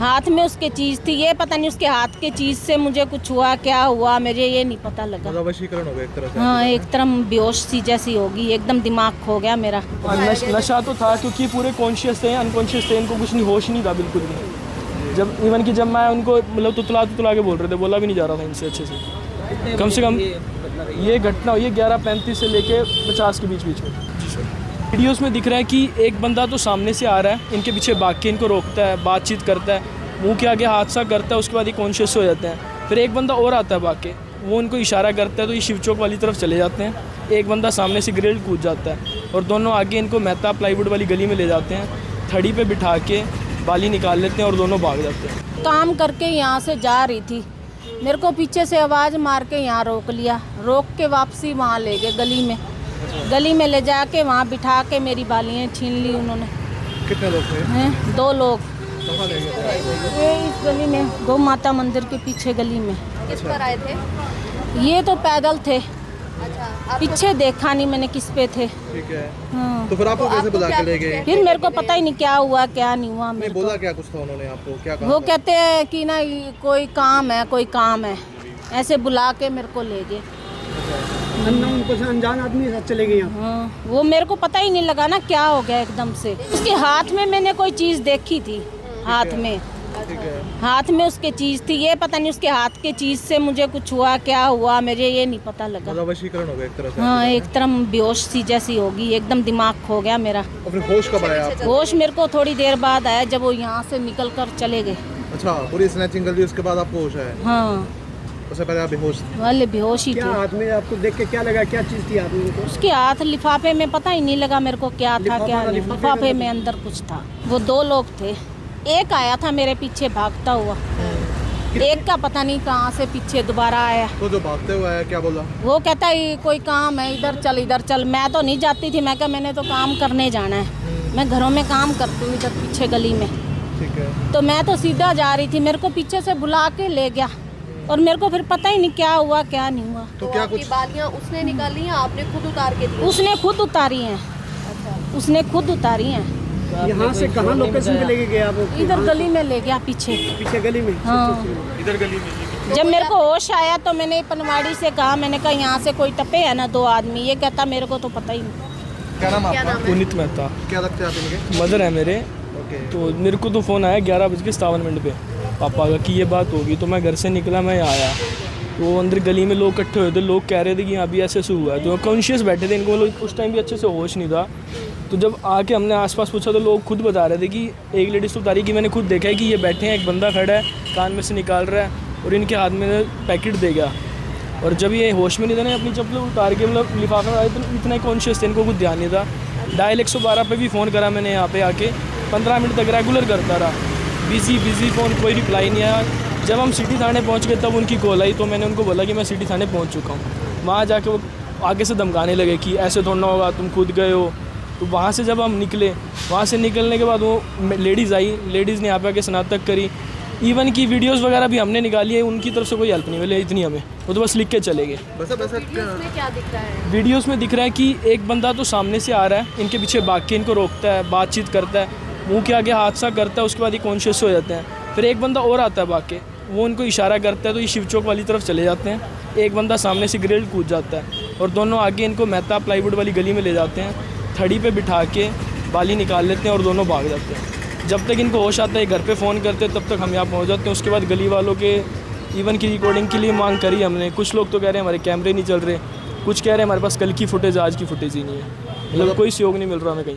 हाथ में उसके चीज़ थी, ये पता नहीं उसके हाथ के चीज़ से मुझे कुछ हुआ, क्या हुआ मुझे ये नहीं पता लगा। वशीकरण हो गया एक तरह से। हाँ, एक तरह बेहोश सी जैसी होगी, एकदम दिमाग खो गया मेरा। नशा तो था क्योंकि पूरे कॉन्शियस थे, अनकॉन्शियस थे, इनको कुछ नहीं, होश नहीं था बिल्कुल भी। जब इवन कि जब मैं उनको मतलब तुतला के बोल रहे थे, बोला भी नहीं जा रहा था इनसे अच्छे से। कम से कम ये घटना हुई है 11:35 से लेके 50 के बीच में। जी सर। वीडियोस में दिख रहा है कि एक बंदा तो सामने से आ रहा है, इनके पीछे भाग के इनको रोकता है, बातचीत करता है, मुंह के आगे हादसा करता है, उसके बाद ये कॉन्शियस हो जाते हैं। फिर एक बंदा और आता है भाग के, वो उनको इशारा करता है तो ये शिव चौक वाली तरफ चले जाते हैं। एक बंदा सामने से ग्रिल कूद जाता है और दोनों आगे इनको मेहता प्लाईवुड वाली गली में ले जाते हैं, थड़ी पे बिठा के बाली निकाल लेते हैं और दोनों भाग जाते हैं। काम करके यहाँ से जा रही थी, मेरे को पीछे से आवाज़ मार के यहाँ रोक लिया, रोक के वापसी वहाँ ले गए गली में ले जाके वहाँ बिठा के मेरी बालियाँ छीन ली उन्होंने। कितने लोग थे? हैं 2 लोग। कहाँ ले गए? ये इस गली में, गौ माता मंदिर के पीछे गली में। किस पर आए थे? ये तो पैदल थे, अच्छा, पीछे देखा नहीं मैंने किस पे थे। ठीक है। हाँ। तो फिर आपको कैसे बुला के ले गए? फिर मेरे को पता ही नहीं क्या हुआ क्या नहीं हुआ। नहीं बोला क्या कुछ था उन्होंने आपको, क्या कहा? वो कहते हैं कि ना कोई काम है, ऐसे बुला के मेरे को ले गए। अनजान आदमी साथ चले गए। हाँ, वो मेरे को पता ही नहीं लगा ना क्या हो गया एकदम से। उसके हाथ में मैंने कोई चीज़ देखी थी, हाथ में। ठीक है। हाथ में उसके चीज़ थी, ये पता नहीं उसके हाथ के चीज़ से मुझे कुछ हुआ, क्या हुआ मुझे ये नहीं पता लगा। वशीकरण हो गया एक तरह से। हाँ, एक तरह बेहोश सी जैसी होगी, एकदम दिमाग खो गया मेरा। और फिर होश कब आया आपको? होश मेरे को थोड़ी देर बाद आया, जब वो यहाँ से निकल कर चले गए। अच्छा, पूरी स्नैचिंग कर ली उसके बाद आपको होश आया? हाँ, उससे पहले आप बेहोश थे? वाले बेहोश ही थे। हाथ में आपको देख के क्या लगा, क्या चीज़ थी हाथ में? उसके हाथ लिफाफे में पता ही नहीं लगा मेरे को क्या था क्या नहीं। लिफाफे में अंदर कुछ था। वो 2 लोग थे, एक आया था मेरे पीछे भागता हुआ, एक का पता नहीं कहाँ से पीछे दोबारा आया। तो जो भागते हुए आया क्या बोला? वो कहता है कोई काम है, इधर चल। मैं तो नहीं जाती थी, मैं कहा मैंने तो काम करने जाना है, मैं घरों में काम करती हूँ इधर पीछे गली में। ठीक है। तो मैं तो सीधा जा रही थी, मेरे को पीछे से बुला के ले गया और मेरे को फिर पता ही नहीं क्या हुआ क्या नहीं हुआ। तो क्या कुछ बालियां उसने निकाली या आपने खुद उतार के दी? उसने खुद उतारी हैं। उसने खुद उतारी हैं। यहाँ से कहाँ लोकेशन पे लेके गए आप? इधर गली में ले गया, पीछे गली में। हाँ। इधर गली में? जब मेरे को होश आया तो मैंने पनवाड़ी से कहा, मैंने कहा यहाँ से कोई टपे है ना 2 आदमी। ये कहता मेरे को तो पता ही नहीं। क्या नाम आपका? पुनीत मेहता। क्या लगता है आप इनके? मदर है मेरे। ओके। तो मेरे को तो फ़ोन आया 11:57 पे पापा का कि ये बात होगी। तो मैं घर से निकला, मैं यहाँ आया तो अंदर गली में लोग इकट्ठे हुए थे। लोग कह रहे थे कि यहाँ भी ऐसे हुआ है, तो कॉन्शियस बैठे थे, इनको लोग उस टाइम भी अच्छे से होश नहीं था। तो जब आके हमने आसपास पूछा तो लोग खुद बता रहे थे कि एक लेडीज़ तो बता रही कि मैंने खुद देखा है कि ये बैठे हैं, एक बंदा खड़ा है, कान में से निकाल रहा है और इनके हाथ में पैकेट दे गया। और जब ये होश में नहीं थे ना, अपनी चप्पल उतार के मतलब लिफाफे में आए तो इतना ही कॉन्शियस थे, इनको कुछ ध्यान नहीं था। डायल 112 पे भी फ़ोन करा मैंने, यहाँ पे आके 15 मिनट तक रेगुलर करता रहा, बिजी फ़ोन, कोई रिप्लाई नहीं आया। जब हम सिटी थाने पहुँच गए तब उनकी कॉल आई, तो मैंने उनको बोला कि मैं सिटी थाने पहुँच चुका हूँ। वहाँ जाके वो आगे से धमकाने लगे कि ऐसे थोड़ा ना होगा, तुम खुद गए हो। तो वहाँ से जब हम निकले, वहाँ से निकलने के बाद वो लेडीज़ आई, लेडीज़ ने यहाँ पे आके स्नातक करी। इवन की वीडियोस वगैरह भी हमने निकाली है, उनकी तरफ से कोई हेल्प नहीं मिली इतनी हमें, वो तो बस लिख के चले गए। क्या दिख रहा है? वीडियोस में दिख रहा है कि एक बंदा तो सामने से आ रहा है, इनके पीछे भाग के इनको रोकता है, बातचीत करता है, मुंह के आगे हादसा करता है, उसके बाद ये कॉन्शियस हो जाते हैं। फिर एक बंदा और आता है भाग के, वो उनको इशारा करता है तो ये शिव चौक वाली तरफ चले जाते हैं। एक बंदा सामने से ग्रिल कूद जाता है और दोनों आगे इनको मेहता प्लाईवुड वाली गली में ले जाते हैं, थड़ी पे बिठा के बाली निकाल लेते हैं और दोनों भाग जाते हैं। जब तक इनको होश आता है घर पे फ़ोन करते हैं, तब तक हम यहाँ पहुँच जाते हैं। उसके बाद गली वालों के इवन की रिकॉर्डिंग के लिए मांग करी हमने। कुछ लोग तो कह रहे हैं हमारे कैमरे नहीं चल रहे, कुछ कह रहे हैं हमारे पास कल की फुटेज, आज की फुटेज ही नहीं है। मतलब कोई सहयोग नहीं मिल रहा हमें कहीं।